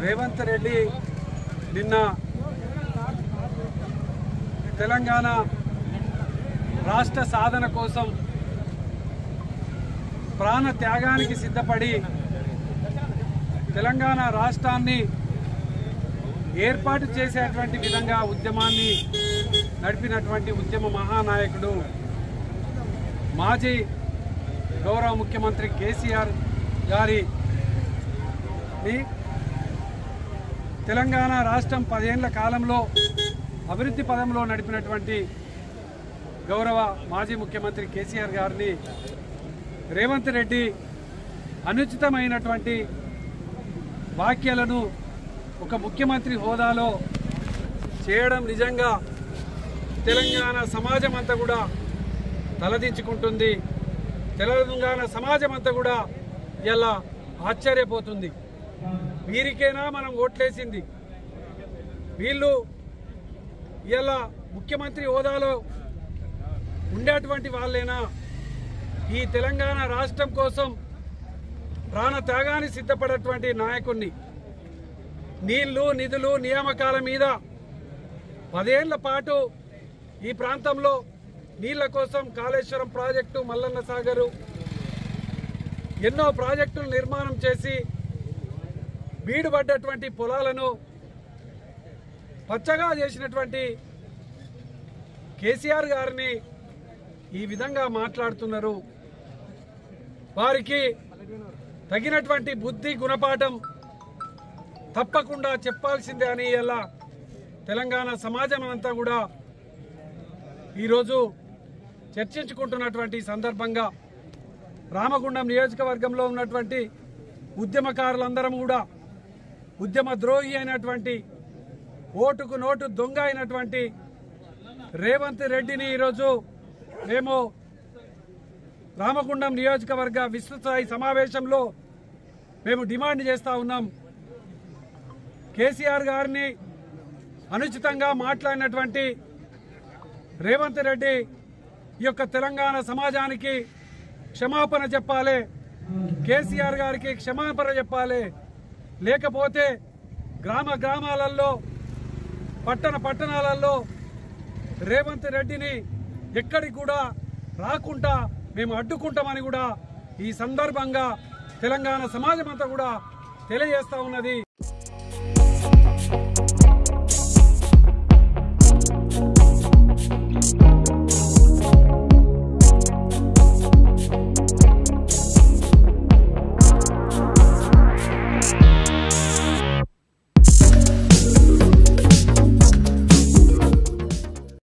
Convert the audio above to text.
రేవంత్ రెడ్డి నిన్న తెలంగాణ రాష్ట్ర సాధన కోసం ప్రాణ త్యాగానికి సిద్ధపడి తెలంగాణ రాష్ట్రాన్ని ఏర్పాటు చేసేటువంటి విధంగా ఉద్యమాన్ని నడిపినటువంటి ఉద్యమ మహానాయకుడు మాజీ గౌరవ ముఖ్యమంత్రి కేసీఆర్ గారిని తెలంగాణ రాష్ట్రం 10 ఏళ్ల కాలంలో అభివృద్ధి పదంలో నడిపినటువంటి గౌరవ మాజీ ముఖ్యమంత్రి కేసీఆర్ గారిని రేవంత్ రెడ్డి అనుచితమైనటువంటి వ్యాఖ్యలను ఒక ముఖ్యమంత్రి హోదాలో చేయడం నిజంగా తెలంగాణ సమాజం అంతా కూడా తలదించుకుంటుంది. తెలంగాణ సమాజం అంతా కూడా ఇలా ఆశ్చర్యపోతుంది. వీరికైనా మనం ఓట్లేసింది, వీళ్ళు ఇలా ముఖ్యమంత్రి హోదాలో ఉండేటువంటి వాళ్ళేనా? ఈ తెలంగాణ రాష్ట్రం కోసం ప్రాణ త్యాగాన్ని సిద్ధపడేటువంటి నాయకుడిని నీళ్లు నిధులు నియామకాల మీద 10 ఏళ్ల పాటు ఈ ప్రాంతంలో నీళ్ల కోసం కాళేశ్వరం ప్రాజెక్టు, మల్లన్న సాగరు ఎన్నో ప్రాజెక్టులు నిర్మాణం చేసి బీడుపడ్డటువంటి పొలాలను పచ్చగా చేసినటువంటి కేసీఆర్ గారిని ఈ విధంగా మాట్లాడుతున్నారు. వారికి తగినటువంటి బుద్ధి గుణపాఠం తప్పకుండా చెప్పాల్సిందే అని ఇలా తెలంగాణ సమాజం అంతా కూడా ఈరోజు చర్చించుకుంటున్నటువంటి సందర్భంగా రామగుండం నియోజకవర్గంలో ఉన్నటువంటి ఉద్యమకారులందరం కూడా ఉద్యమ ద్రోహి అయినటువంటి ఓటుకు నోటు దొంగ అయినటువంటి రేవంత్ రెడ్డిని ఈరోజు మేము రామగుండం నియోజకవర్గ విస్తృతస్థాయి సమావేశంలో మేము డిమాండ్ చేస్తూ ఉన్నాం. కేసీఆర్ గారిని అనుచితంగా మాట్లాడినటువంటి రేవంత్ రెడ్డి ఈ యొక్క తెలంగాణ సమాజానికి క్షమాపణ చెప్పాలి, కేసీఆర్ గారికి క్షమాపణ చెప్పాలి. లేకపోతే గ్రామాలలో పట్టణాలలో రేవంత్ రెడ్డిని ఎక్కడికి కూడా రాకుండా మేము అడ్డుకుంటామని కూడా ఈ సందర్భంగా తెలంగాణ సమాజం అంతా కూడా తెలియజేస్తా ఉన్నది.